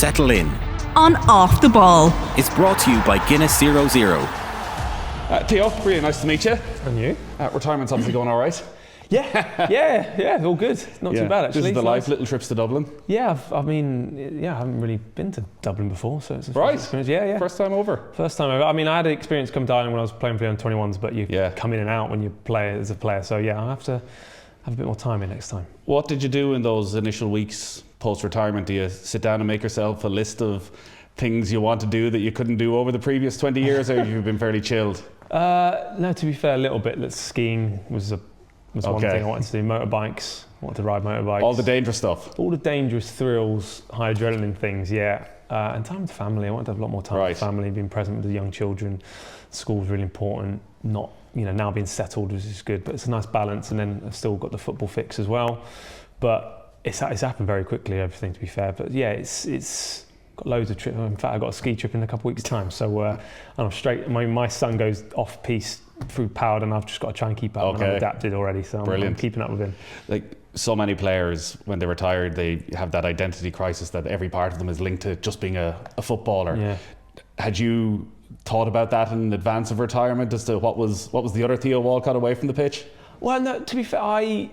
settle in. On Off the Ball. It's brought to you by Guinness 00. Theo, really nice to meet you. And you? Retirement's obviously going all right. Yeah, all good. Not too bad, actually. This is the life, little trips to Dublin. Yeah, I haven't really been to Dublin before, so it's a right. Experience. Yeah. First time over. First time over. I mean, I had an experience come to Ireland when I was playing for the under-21s, but you come in and out when you play as a player. So yeah, I'll have to have a bit more time here next time. What did you do in those initial weeks post-retirement? Do you sit down and make yourself a list of things you want to do that you couldn't do over the previous 20 years, or have you been fairly chilled? No, to be fair, a little bit. Skiing was one thing I wanted to do. Motorbikes, I wanted to ride motorbikes. All the dangerous stuff. All the dangerous thrills, high adrenaline things, yeah. And time with family. I wanted to have a lot more time with family, being present with the young children. School's really important. Not, now being settled is good, but it's a nice balance. And then I've still got the football fix as well. But it's happened very quickly, everything, to be fair. But yeah, it's got loads of trips. In fact, I've got a ski trip in a couple of weeks' time. So I'm straight. My son goes off piste through Powder, and I've just got to try and keep up. And I'm adapted already, so I'm keeping up with him. Like so many players, when they retired, they have that identity crisis that every part of them is linked to just being a footballer. Yeah. Had you thought about that in advance of retirement as to what was the other Theo Walcott away from the pitch? Well, no, to be fair, I've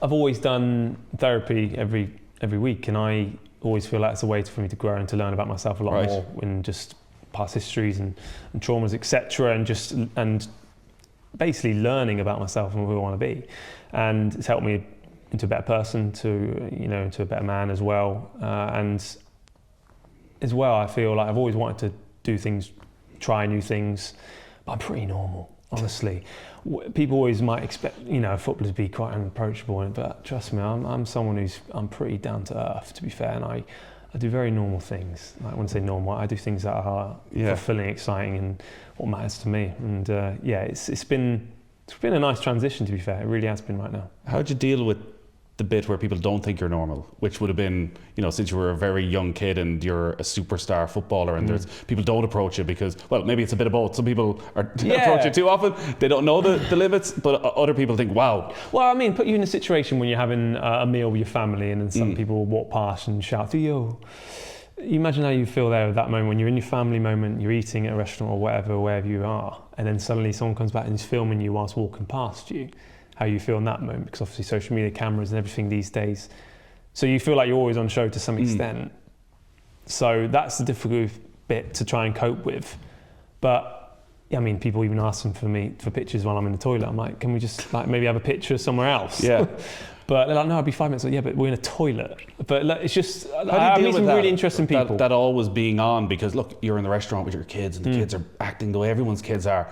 always done therapy every week, and I always feel like it's a way for me to grow and to learn about myself a lot more in just past histories and traumas, etc., and basically learning about myself and who I want to be. And it's helped me into a better person, into a better man as well. And as well, I feel like I've always wanted to do things, try new things, but I'm pretty normal, honestly. People always might expect, footballers to be quite unapproachable, but trust me, I'm someone I'm pretty down to earth, to be fair, and I do very normal things. Like, when I say normal, I do things that are fulfilling, exciting, and what matters to me. And it's been a nice transition, to be fair. It really has been right now. How did you deal with the bit where people don't think you're normal, which would have been, since you were a very young kid and you're a superstar footballer, and there's people don't approach you because, well, maybe it's a bit of both. Some people approach you too often. They don't know the limits, but other people think, wow. Well, I mean, put you in a situation when you're having a meal with your family, and then some people walk past and shout, Theo. You imagine how you feel there at that moment when you're in your family moment, you're eating at a restaurant or wherever you are, and then suddenly someone comes back and is filming you whilst walking past you. How you feel in that moment, because obviously social media cameras and everything these days, so you feel like you're always on show to some extent. So that's the difficult bit to try and cope with. But I mean, people even ask them for pictures while I'm in the toilet. I'm like, can we just maybe have a picture somewhere else? Yeah. But they're like, no, I'll be 5 minutes. Like, yeah, but we're in a toilet. But it's just, I meet some really interesting people. That always being on, because look, you're in the restaurant with your kids, and the kids are acting the way everyone's kids are.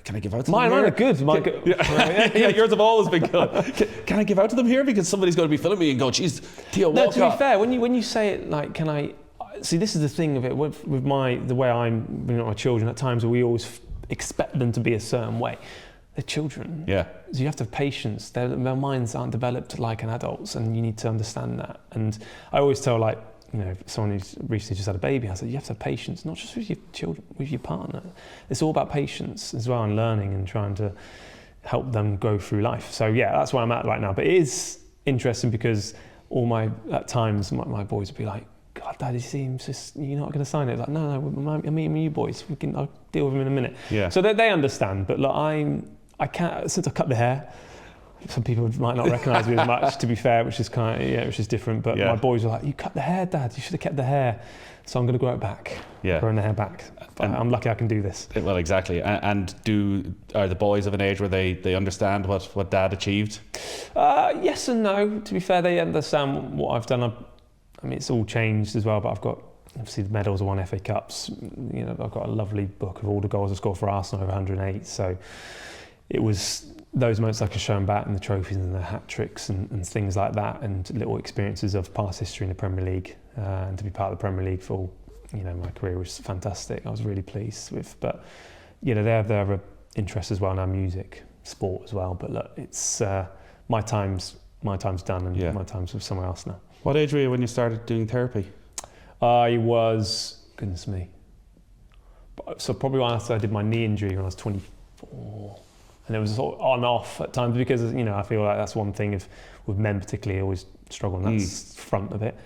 Can I give out to them? Mine are good. Yours have always been good. Can I give out to them here, because somebody's going to be filming me and go, geez, Theo Walcott. No, to be fair, when you say it like, can I? See, this is the thing of it with the way I'm bringing up my children. At times we always expect them to be a certain way. They're children. Yeah. So you have to have patience. Their minds aren't developed like an adult's, and you need to understand that. And I always tell someone who's recently just had a baby, I said, you have to have patience, not just with your children, with your partner. It's all about patience as well, and learning and trying to help them go through life. So yeah, that's where I'm at right now. But it is interesting because at times my boys would be like, God, Daddy, seems just, you're not going to sign it. Like, no, I'm meeting you boys. I'll deal with them in a minute. Yeah. So they understand. But look, I can't, since I cut the hair, some people might not recognise me as much, to be fair, which is which is different. But my boys were like, "You cut the hair, Dad. You should have kept the hair." So I'm going to grow it back. Yeah, growing the hair back. But I'm lucky I can do this. Well, exactly. And are the boys of an age where they understand what Dad achieved? Yes and no. To be fair, they understand what I've done. I mean, it's all changed as well. But I've got obviously the medals. I won FA Cups. I've got a lovely book of all the goals I scored for Arsenal, over 108. So it was those moments I can show them back, and the trophies and the hat tricks and things like that, and little experiences of past history in the Premier League, and to be part of the Premier League for my career was fantastic. I was really pleased with. But they have their interests as well now, music, sport as well. But look, it's my time's done, and my time's with somewhere else now. What age were you when you started doing therapy? I was, goodness me, so probably after I did my knee injury when I was 24. And it was sort of on off at times, because I feel like that's one thing with men particularly, always struggle on that front of it.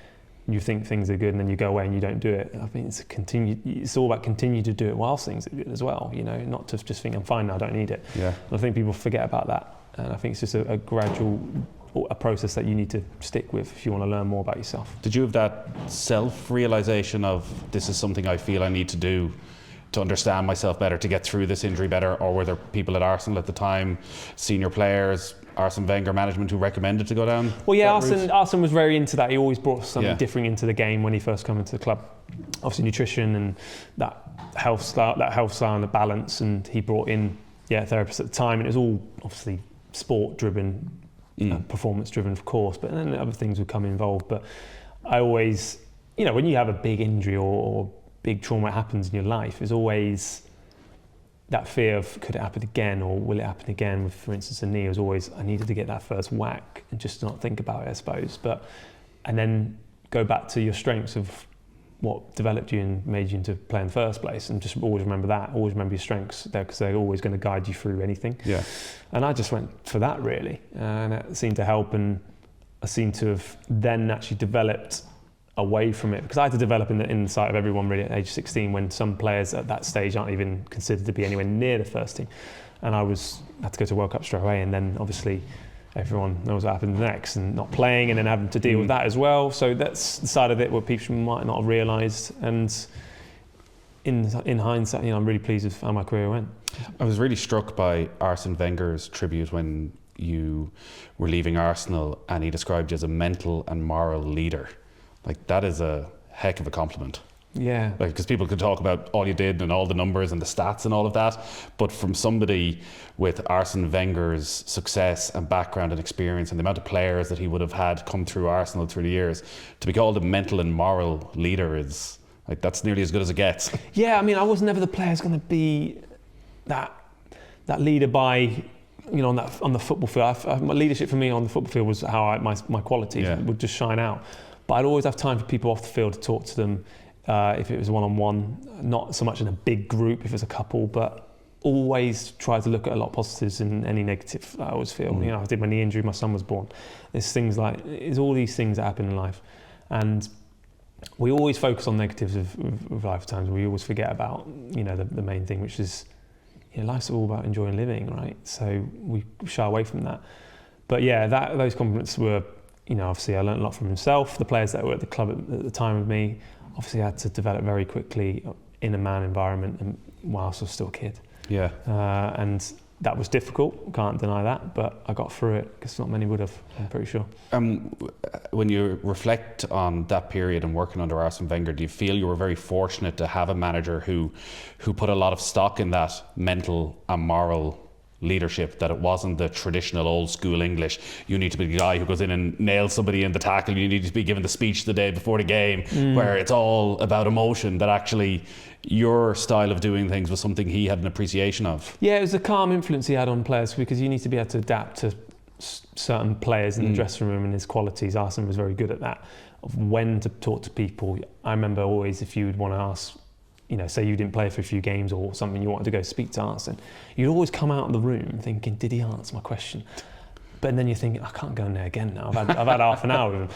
you think things are good and then you go away and you don't do it. I think it's all about continue to do it whilst things are good as well, not to just think I'm fine now, I don't need it. Yeah. I think people forget about that, and I think it's just a gradual process that you need to stick with if you want to learn more about yourself. Did you have that self-realisation of this is something I feel I need to do to understand myself better, to get through this injury better, or were there people at Arsenal at the time, senior players, Arsene Wenger management, who recommended to go down? Well, yeah, Arsene was very into that. He always brought something different into the game when he first came into the club. Obviously, nutrition and that health style and the balance, and he brought in therapists at the time, and it was all obviously sport-driven, performance-driven, of course, but then other things would come involved. But I always, when you have a big injury or big trauma happens in your life, there's always that fear of could it happen again, or will it happen again? With, for instance, a knee, was always I needed to get that first whack and just not think about it, I suppose. And then go back to your strengths of what developed you and made you into play in the first place, and just always remember that. Always remember your strengths there, because they're always going to guide you through anything. Yeah. And I just went for that really, and it seemed to help. And I seem to have then actually developed away from it, because I had to develop in the sight of everyone really at age 16, when some players at that stage aren't even considered to be anywhere near the first team. And I had to go to World Cup straight away, and then obviously everyone knows what happened next, and not playing and then having to deal with that as well. So that's the side of it where people might not have realised. And in hindsight, I'm really pleased with how my career went. I was really struck by Arsene Wenger's tribute when you were leaving Arsenal, and he described you as a mental and moral leader. Like, that is a heck of a compliment. Yeah. Because people could talk about all you did and all the numbers and the stats and all of that, but from somebody with Arsene Wenger's success and background and experience and the amount of players that he would have had come through Arsenal through the years, to be called a mental and moral leader is, like, that's nearly as good as it gets. Yeah, I mean, I was never the player who's going to be that leader by, on the football field. My leadership for me on the football field was how my qualities would just shine out. But I'd always have time for people off the field to talk to them, if it was one-on-one, not so much in a big group if it was a couple, but always try to look at a lot of positives in any negative. I always feel, I did my knee injury, my son was born. There's all these things that happen in life. And we always focus on negatives of life times. We always forget about, the main thing, which is, life's all about enjoying living, right? So we shy away from that. But yeah, those compliments were, obviously I learned a lot from himself. The players that were at the club at the time with me, obviously I had to develop very quickly in a man environment, and whilst I was still a kid. Yeah. And that was difficult, can't deny that, but I got through it, because not many would have, I'm pretty sure. When you reflect on that period and working under Arsene Wenger, do you feel you were very fortunate to have a manager who put a lot of stock in that mental and moral leadership, that it wasn't the traditional old school English, you need to be the guy who goes in and nails somebody in the tackle, you need to be given the speech the day before the game, where it's all about emotion, that actually your style of doing things was something he had an appreciation of? Yeah, it was a calm influence he had on players, because you need to be able to adapt to certain players in the dressing room and his qualities. Arsene was very good at that, of when to talk to people. I remember always, if you would want to ask, say you didn't play for a few games or something, you wanted to go speak to Arsene, you'd always come out of the room thinking, did he answer my question? But then you're thinking, I can't go in there again now. I've had half an hour with him.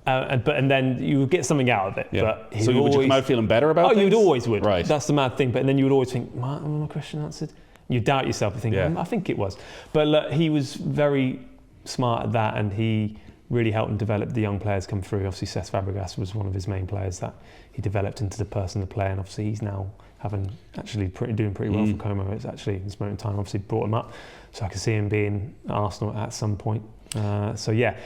And then you would get something out of it. Yeah. But so would you come out feeling better about things? Oh, you'd always would. Right. That's the mad thing. But then you would always think, my question answered? You doubt yourself. You think, I think it was. But look, he was very smart at that, and he really helped and developed the young players come through. Obviously, Cesc Fabregas was one of his main players that he developed into the person to play, and obviously he's now doing pretty well for Como. It's actually, this moment in time, obviously brought him up, so I can see him being at Arsenal at some point. So yeah,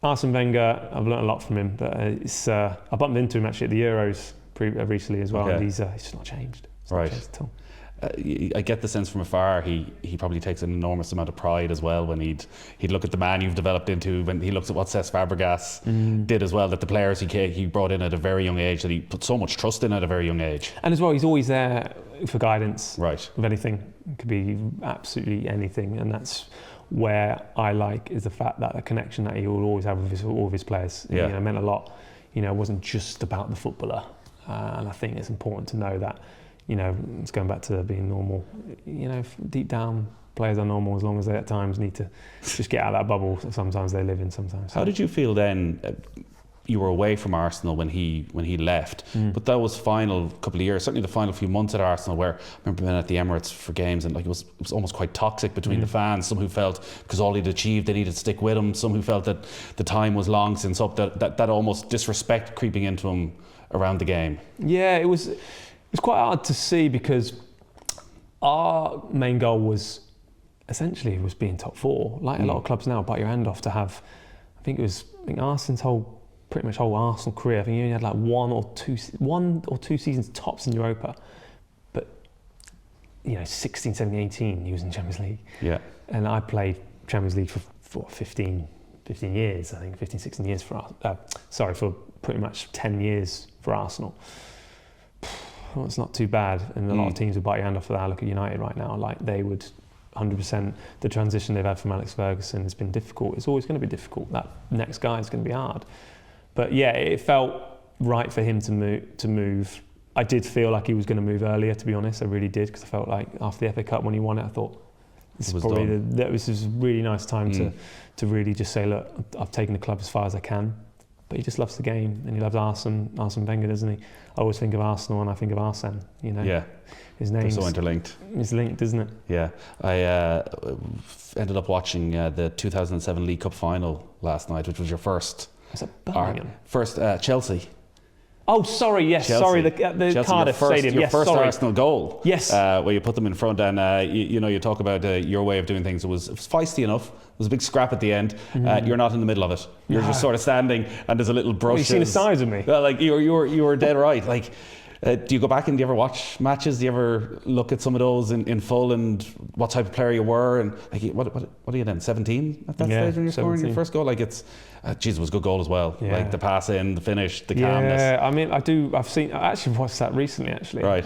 Arsene Wenger, I've learnt a lot from him, but I bumped into him actually at the Euros recently as well, and he's just not changed. Not changed at all. I get the sense from afar he probably takes an enormous amount of pride as well when he'd look at the man you've developed into, when he looks at what Cesc Fabregas did as well, that the players he brought in at a very young age, that he put so much trust in at a very young age. And as well, he's always there for guidance. Right. With anything. It could be absolutely anything, and that's where I like is the fact that the connection that he will always have with all of his players. It meant a lot. It wasn't just about the footballer, and I think it's important to know that. It's going back to being normal. Deep down, players are normal as long as they at times need to just get out of that bubble that sometimes they live in sometimes. How did you feel then, you were away from Arsenal when he left, but that was final couple of years, certainly the final few months at Arsenal, where I remember being at the Emirates for games, and like it was almost quite toxic between the fans. Some who felt because all he'd achieved they needed to stick with him. Some who felt that the time was long since up. That almost disrespect creeping into him around the game. Yeah, it was quite hard to see, because our main goal was essentially being top four. Like a lot of clubs now, bite your hand off to have. I think Arsene's pretty much whole Arsenal career, I think he only had like one or two seasons tops in Europa. But 16, 17, 18, he was in Champions League. Yeah. And I played Champions League for 15 years, I think, 15, 16 years for pretty much 10 years for Arsenal. Well, it's not too bad, and a lot of teams would bite your hand off for that. Look at United right now, like they would 100%. The transition they've had from Alex Ferguson has been difficult. It's always going to be difficult. That next guy is going to be hard. But yeah, it felt right for him to move. I did feel like he was going to move earlier, to be honest. I really did, because I felt like after the FA Cup when he won it, I thought this was a really nice time to really just say, look, I've taken the club as far as I can. But he just loves the game, and he loves Arsene Wenger, doesn't he? I always think of Arsenal and I think of Arsene, Yeah. His name's so interlinked. It's linked, isn't it? Yeah. I ended up watching the 2007 League Cup final last night, which was your first. Was it Birmingham? First Chelsea. Oh, sorry, yes, Chelsea. sorry, the Chelsea, Cardiff Stadium. Your Yes, first sorry. Arsenal goal. Yes. Where you put them in front, and you talk about your way of doing things. It was feisty enough. It was a big scrap at the end. You're not in the middle of it. You're just sort of standing, and there's a little brush. You've seen the size of me. Well, like you were dead right. Like, do you go back and do you ever watch matches? Do you ever look at some of those in full, and what type of player you were? And like, what are you then? 17 at that stage when you're scoring your first goal? Like it's, it was a good goal as well. Yeah. Like the pass in, the finish, the calmness. Yeah, I mean, I actually watched that recently, actually. Right.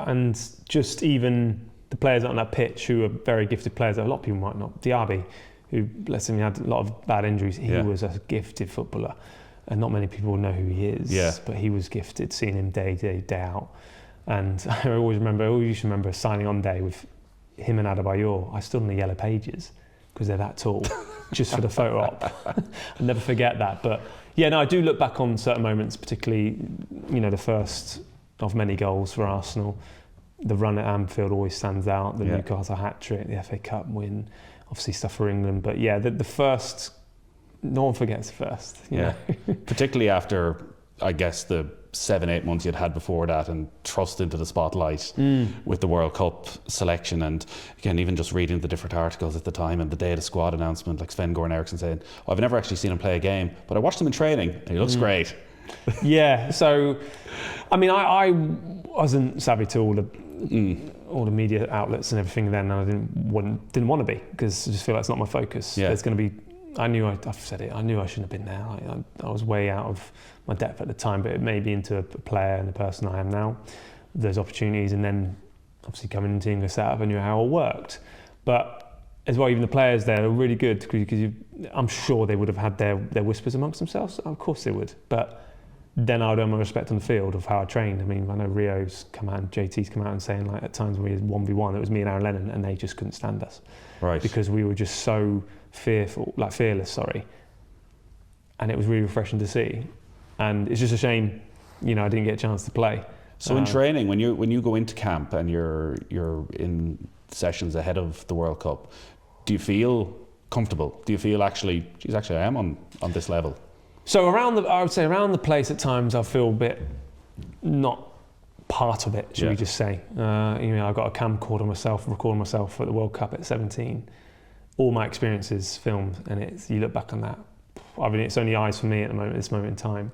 And just even the players on that pitch who are very gifted players, a lot of people might not. Diaby, who, bless him, he had a lot of bad injuries. He was a gifted footballer. And not many people know who he is, but he was gifted, seeing him day out. And I always used to remember signing on day with him and Adebayor. I stood on the yellow pages because they're that tall, just for the photo op. I'll never forget that. But yeah, no, I do look back on certain moments, particularly, the first of many goals for Arsenal. The run at Anfield always stands out, the Newcastle hat-trick, the FA Cup win, obviously stuff for England. But yeah, the first... No one forgets the first. Yeah. Particularly after, I guess, the 7-8 months you'd had before that, and thrust into the spotlight with the World Cup selection. And again, even just reading the different articles at the time, and the day of the squad announcement, like Sven-Goran Eriksson saying, I've never actually seen him play a game, but I watched him in training and he looks great. Yeah, so I mean, I wasn't savvy to all the media outlets and everything then, and I didn't want to be, because I just feel like it's not my focus. There's going to be, I've said it, I knew I shouldn't have been there. I was way out of my depth at the time, but it made me into a player and the person I am now. There's opportunities, and then obviously coming into English setup, I knew how it all worked. But as well, even the players there are really good, because I'm sure they would have had their whispers amongst themselves. Of course they would. But then I would earn my respect on the field of how I trained. I mean, I know Rio's come out and JT's come out and saying, like, at times when we had 1v1, it was me and Aaron Lennon, and they just couldn't stand us. Right. Because we were just so fearless, and it was really refreshing to see. And it's just a shame, I didn't get a chance to play. So in training, when you go into camp and you're in sessions ahead of the World Cup, do you feel comfortable? Do you feel actually I am on this level? So I would say around the place at times I feel a bit not part of it, should we just say. I've got a camcorder myself, recording myself at the World Cup at 17. All my experiences filmed, and you look back on that. I mean, it's only eyes for me at this moment in time.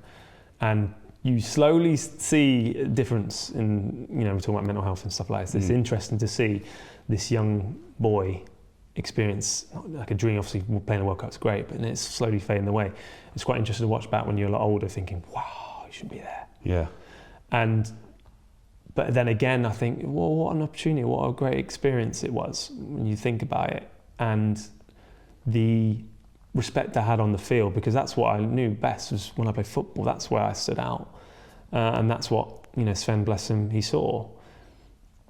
And you slowly see a difference in, we're talking about mental health and stuff like this. It's interesting to see this young boy experience like a dream. Obviously, playing the World Cup's great, but it's slowly fading away. It's quite interesting to watch back when you're a lot older, thinking, wow, you should be there. Yeah. But then again, I think, well, what an opportunity, what a great experience it was when you think about it. And the respect I had on the field, because that's what I knew best, was when I played football. That's where I stood out, and that's what Sven, bless him, he saw.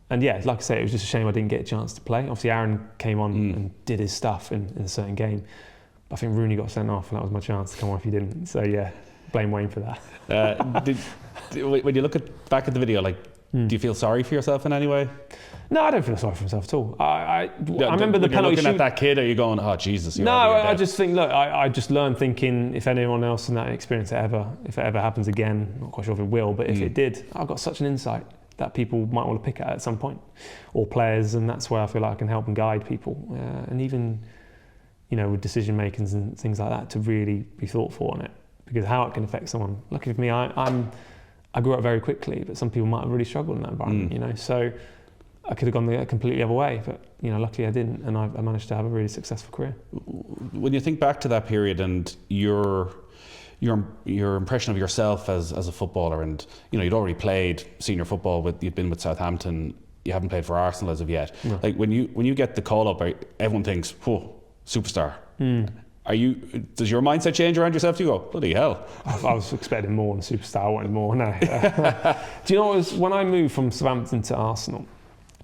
And yeah, like I say, it was just a shame I didn't get a chance to play. Obviously, Aaron came on and did his stuff in a certain game, I think Rooney got sent off, and that was my chance to come on if he didn't. So yeah, blame Wayne for that. When you look back at the video, like, do you feel sorry for yourself in any way? No, I don't feel sorry for myself at all. I remember the penalty shoot. Looking at that kid, are you going, oh Jesus? No, I just think, look, I just learned thinking, if anyone else in that experience if it ever happens again, I'm not quite sure if it will, but if it did, I've got such an insight that people might want to pick at some point, or players, and that's where I feel like I can help and guide people, and even, you know, with decision makings and things like that, to really be thoughtful on it, because how it can affect someone. Luckily for me, I grew up very quickly, but some people might have really struggled in that environment, you know. So I could have gone the completely other way, but you know, luckily I didn't, and I managed to have a really successful career. When you think back to that period and your impression of yourself as a footballer, and you know, you'd already played senior football, you'd been with Southampton, you haven't played for Arsenal as of yet. No. Like when you get the call up, everyone thinks, whoa, superstar. Does your mindset change around yourself? Do you go, bloody hell? I was expecting more than superstar. I wanted more. No. Do you know what was, when I moved from Southampton to Arsenal,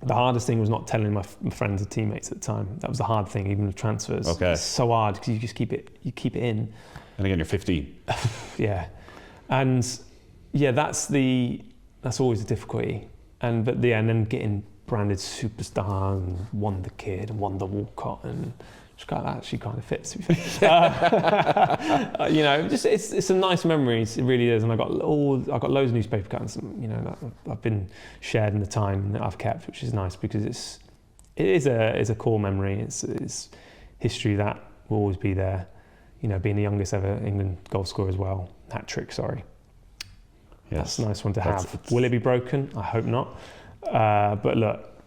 the hardest thing was not telling my friends and teammates at the time. That was the hard thing, even with transfers. Okay. It's so hard because you just keep it in. And again, you're 15. Yeah, and yeah, that's always the difficulty. And then getting branded superstar and Wonder Kid and Wonder Walcott, and that actually kind of fits. You know, just it's some nice memories. It really is. And I got loads of newspaper cuttings, you know, that I've been shared in the time that I've kept, which is nice because it is a core memory. It's history that will always be there. You know, being the youngest ever England goal scorer as well, hat-trick. Sorry. Yes. That's a nice one to have. Will it be broken? I hope not. But look,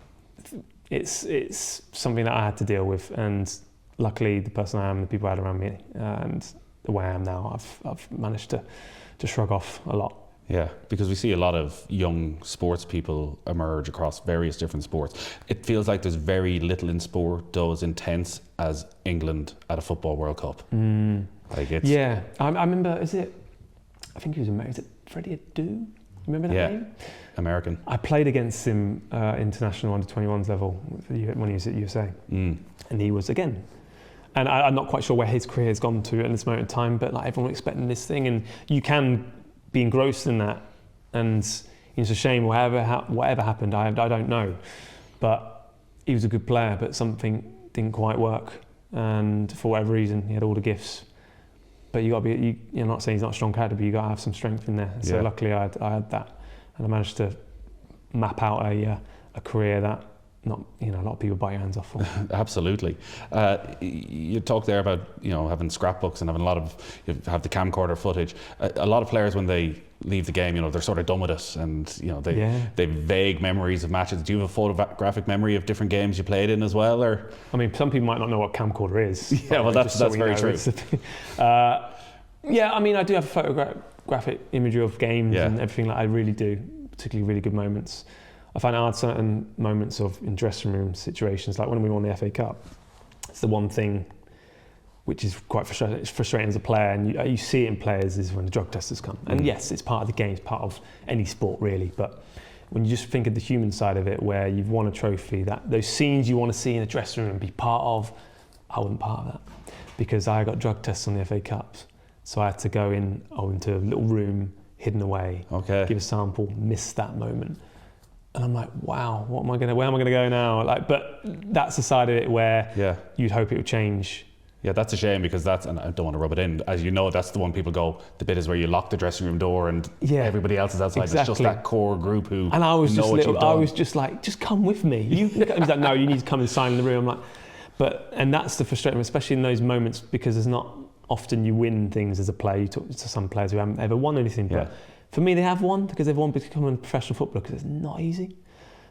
it's something that I had to deal with, and luckily the person I am, the people I had around me, and the way I am now, I've managed to shrug off a lot. Yeah, because we see a lot of young sports people emerge across various different sports. It feels like there's very little in sport though as intense as England at a football World Cup. Like it's, yeah, I remember. I think he was American. Is it Freddie Adu? Remember that name? American. I played against him international under-21s level when he was at USA, and he was again. And I'm not quite sure where his career has gone to at this moment in time, but like everyone was expecting this thing, and you can be engrossed in that, and it's a shame. Whatever happened, I don't know, but he was a good player, but something didn't quite work, and for whatever reason, he had all the gifts. But you got to be. You're not saying he's not a strong character, but you got to have some strength in there. So luckily, I had that, and I managed to map out a career that a lot of people bite your hands off for. Absolutely. You talked there about having scrapbooks and having you have the camcorder footage. A lot of players, when they leave the game, they're sort of done with it, and they have vague memories of matches. Do you have a photographic memory of different games you played in as well, or? I mean, some people might not know what camcorder is. Yeah, well, that's very true. Yeah, I mean, I do have a photographic imagery of games and everything. Like I really do, particularly really good moments. I find it hard certain moments in dressing room situations, like when we won the FA Cup. It's the one thing which is quite frustrating. It's frustrating as a player, and you see it in players, is when the drug testers come. And yes, it's part of the game, it's part of any sport really, but when you just think of the human side of it, where you've won a trophy, that those scenes you want to see in a dressing room and be part of, I wasn't part of that, because I got drug tests on the FA Cups. So I had to go into a little room hidden away, give a sample, miss that moment. And I'm like, wow, where am I going to go now? But that's the side of it where you'd hope it would change. Yeah, that's a shame, because and I don't want to rub it in, as you know, that's the one people go, the bit is where you lock the dressing room door and everybody else is outside. Exactly. It's just that core group who and I was just like, just come with me. He was like, no, you need to come and sign in the room. I'm like, and that's the frustration, especially in those moments, because there's not often you win things as a player. You talk to some players who haven't ever won anything, but for me, they have won, because they've won become a professional footballer, because it's not easy.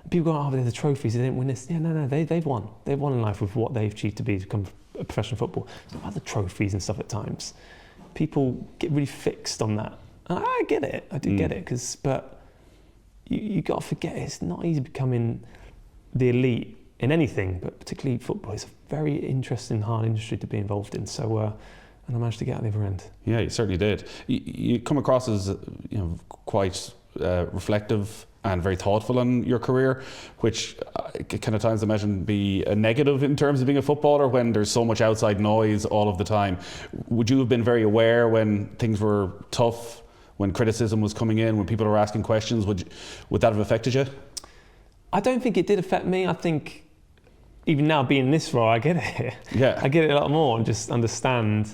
People go, they're the trophies, they didn't win this. Yeah, no, they've won. They've won in life with what they've achieved to become a professional footballer. It's not about the trophies and stuff at times. People get really fixed on that. And I get it, I do get it, but you got to forget, it's not easy becoming the elite in anything, but particularly football. It's a very interesting, hard industry to be involved in. So, and I managed to get out the other end. Yeah, you certainly did. You come across as quite reflective and very thoughtful on your career, which can at times imagine be a negative in terms of being a footballer when there's so much outside noise all of the time. Would you have been very aware when things were tough, when criticism was coming in, when people were asking questions? Would that have affected you? I don't think it did affect me. I think even now being in this role, I get it. Yeah. I get it a lot more and just understand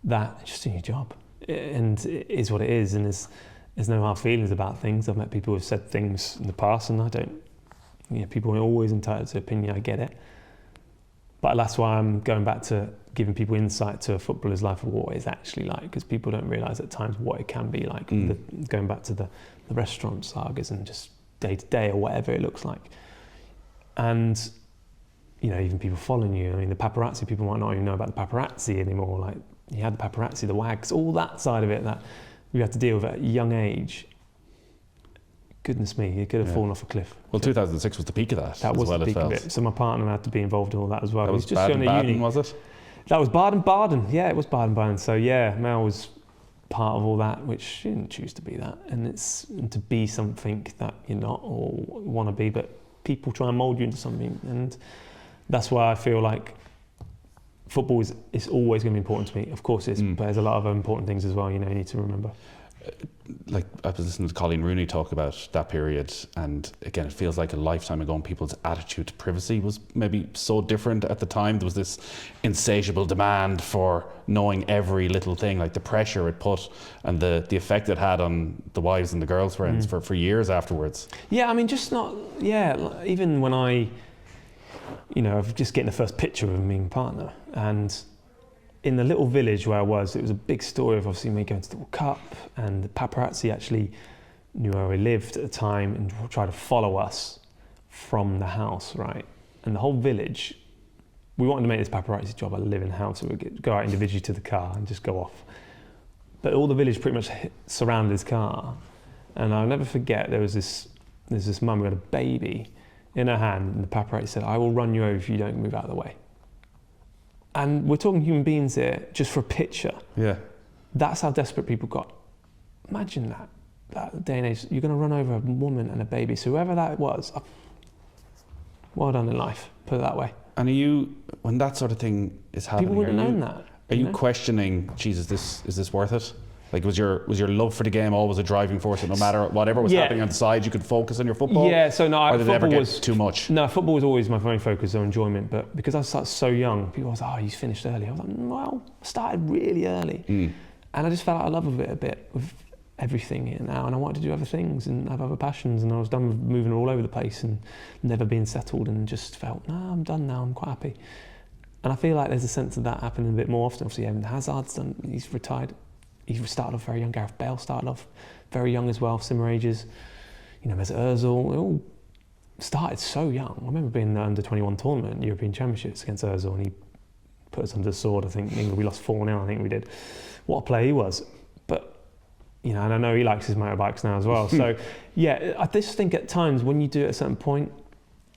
that it's just doing your job. And it is what it is, and there's no hard feelings about things. I've met people who've said things in the past, and I don't. People are always entitled to opinion. I get it, but that's why I'm going back to giving people insight to a footballer's life of what it's actually like, because people don't realise at times what it can be like. Going back to the restaurant sagas and just day to day or whatever it looks like, and even people following you. I mean, the paparazzi, people might not even know about the paparazzi anymore. Like, you had the paparazzi, the wags, all that side of it that we had to deal with at a young age. Goodness me, you could have fallen off a cliff. Well, 2006 was the peak of that. That was the peak of it. So my partner had to be involved in all that as well. That was Baden-Baden, was it? That was Baden-Baden. Yeah, it was Baden-Baden. So yeah, Mel was part of all that, which she didn't choose to be that. And to be something that you're not or want to be, but people try and mould you into something. And that's why I feel like football is always going to be important to me. Of course it is, but there's a lot of important things as well, you need to remember. Like, I was listening to Colleen Rooney talk about that period, and again, it feels like a lifetime ago, and people's attitude to privacy was maybe so different at the time. There was this insatiable demand for knowing every little thing, like the pressure it put and the effect it had on the wives and the girlfriends for years afterwards. Yeah, I mean, even when of just getting the first picture of me and partner, and in the little village where I was, it was a big story of obviously me going to the World Cup, and the paparazzi actually knew where we lived at the time and tried to follow us from the house, right? And the whole village, we wanted to make this paparazzi job a living hell, so we'd go out individually to the car and just go off. But all the village pretty much surrounded his car, and I'll never forget, there's this mum who had a baby in her hand, and the paparazzi said, "I will run you over if you don't move out of the way." And we're talking human beings here, just for a picture. Yeah. That's how desperate people got. Imagine that day and age, you're going to run over a woman and a baby. So whoever that was, well done in life, put it that way. And when that sort of thing is happening, people wouldn't have known that. Are you questioning, Jesus, is this worth it? Like, was your love for the game always a driving force, that no matter whatever was happening on the side, you could focus on your football? Yeah, so no, or did it ever get too much? No, football was always my main focus on enjoyment, but because I started so young, people was like, "Oh, you finished early." I was like, "Well, I started really early." And I just felt like I love it a bit with everything here now, and I wanted to do other things and have other passions, and I was done with moving all over the place and never being settled, and just felt, no, I'm done now, I'm quite happy. And I feel like there's a sense of that happening a bit more often. Obviously, Evan Hazard's done, he's retired. He started off very young. Gareth Bale started off very young as well, similar ages. Mesut Ozil, they all started so young. I remember being in the under-21 tournament, European Championships against Ozil, and he put us under the sword. I think England, we lost 4-0, I think we did. What a player he was. But, and I know he likes his motorbikes now as well. So, yeah, I just think at times when you do it at a certain point,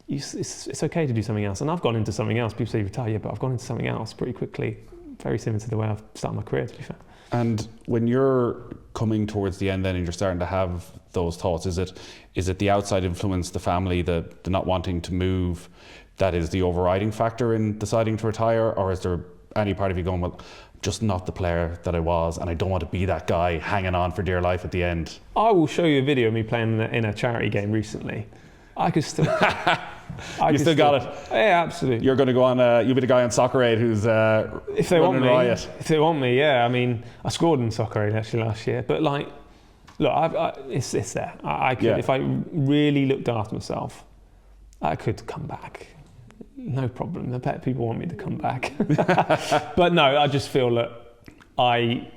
it's okay to do something else. And I've gone into something else. People say you retire, but I've gone into something else pretty quickly. Very similar to the way I've started my career, to be fair. And when you're coming towards the end then and you're starting to have those thoughts, is it the outside influence, the family, the not wanting to move, that is the overriding factor in deciding to retire? Or is there any part of you going, well, just not the player that I was, and I don't want to be that guy hanging on for dear life at the end? I will show you a video of me playing in a charity game recently. I could still... You still got it? Yeah, absolutely. You're going to go on, you'll be the guy on Soccer Aid who's if they want me, riot. If they want me, yeah. I mean, I scored in Soccer Aid actually last year, but look, it's there. I could, if I really looked after myself, I could come back. No problem. The pet people want me to come back. But no, I just feel that I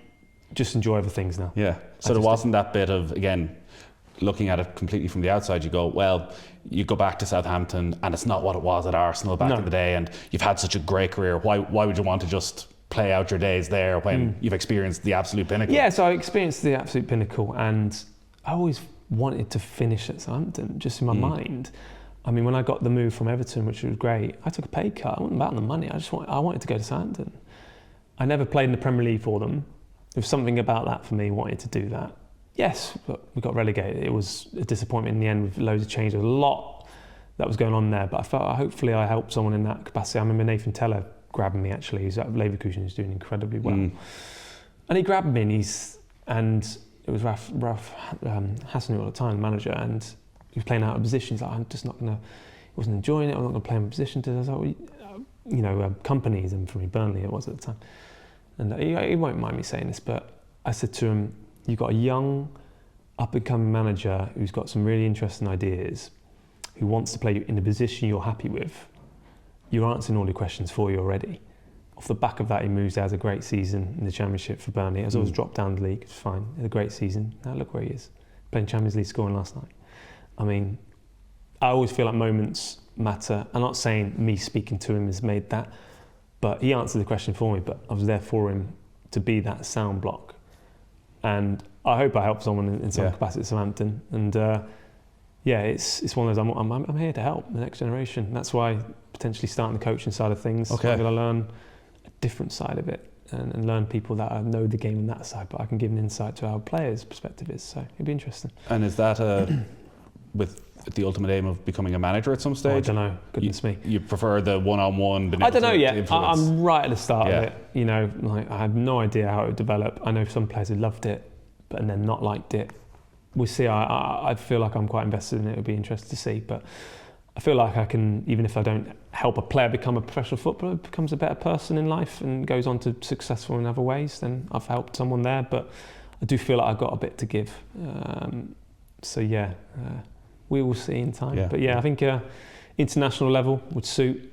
just enjoy other things now. Yeah. So there wasn't that bit of, again, looking at it completely from the outside, you go, well, you go back to Southampton and it's not what it was at Arsenal back in the day, and you've had such a great career. Why would you want to just play out your days there when you've experienced the absolute pinnacle? Yeah, so I experienced the absolute pinnacle, and I always wanted to finish at Southampton, just in my mind. I mean, when I got the move from Everton, which was great, I took a pay cut. I wasn't about the money. I wanted to go to Southampton. I never played in the Premier League for them. There was something about that for me, wanting to do that. Yes, but we got relegated. It was a disappointment in the end with loads of change. There was a lot that was going on there, but I felt hopefully I helped someone in that capacity. I remember Nathan Teller grabbing me actually. He's at Leverkusen, he's doing incredibly well. And he grabbed me and it was Raf Hasenhüttl at the time, the manager, and he was playing out of position. He's like, I'm just not going to, wasn't enjoying it, I'm not going to play in position. I was like, well, companies, and for me, Burnley it was at the time. And he won't mind me saying this, but I said to him, you've got a young, up-and-coming manager who's got some really interesting ideas, who wants to play you in a position you're happy with. You're answering all the questions for you already. Off the back of that, he moves out, has a great season in the Championship for Burnley. Has always dropped down the league, it's fine. Had a great season. Now look where he is, playing Champions League, scoring last night. I mean, I always feel like moments matter. I'm not saying me speaking to him has made that, but he answered the question for me, but I was there for him to be that sound block. And I hope I helped someone in some capacity at Southampton. And it's one of those, I'm here to help the next generation. That's why potentially starting the coaching side of things, I'm going to learn a different side of it and learn people that know the game on that side, but I can give an insight to how players' perspective is. So it'd be interesting. And is that with the ultimate aim of becoming a manager at some stage? I don't know. Goodness me. You prefer the one-on-one? I don't know yet. I'm right at the start of it. You know, like I have no idea how it would develop. I know some players who loved it, but and then not liked it. We'll see. I feel like I'm quite invested in it. It'll be interesting to see. But I feel like I can, even if I don't help a player become a professional footballer, becomes a better person in life and goes on to successful in other ways, then I've helped someone there. But I do feel like I've got a bit to give. We will see in time. But I think international level would suit,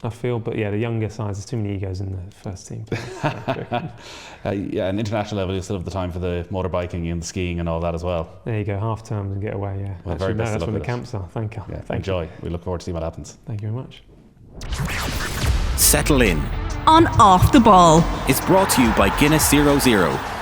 I feel. But the younger sides, there's too many egos in the first team. And international level, you still have the time for the motorbiking and the skiing and all that as well. There you go, half terms and get away. Well, actually, that's when the it. camps are. Thank you. Enjoy. We look forward to seeing what happens. Thank you very much. Settle in. On Off the Ball. It's brought to you by Guinness 00.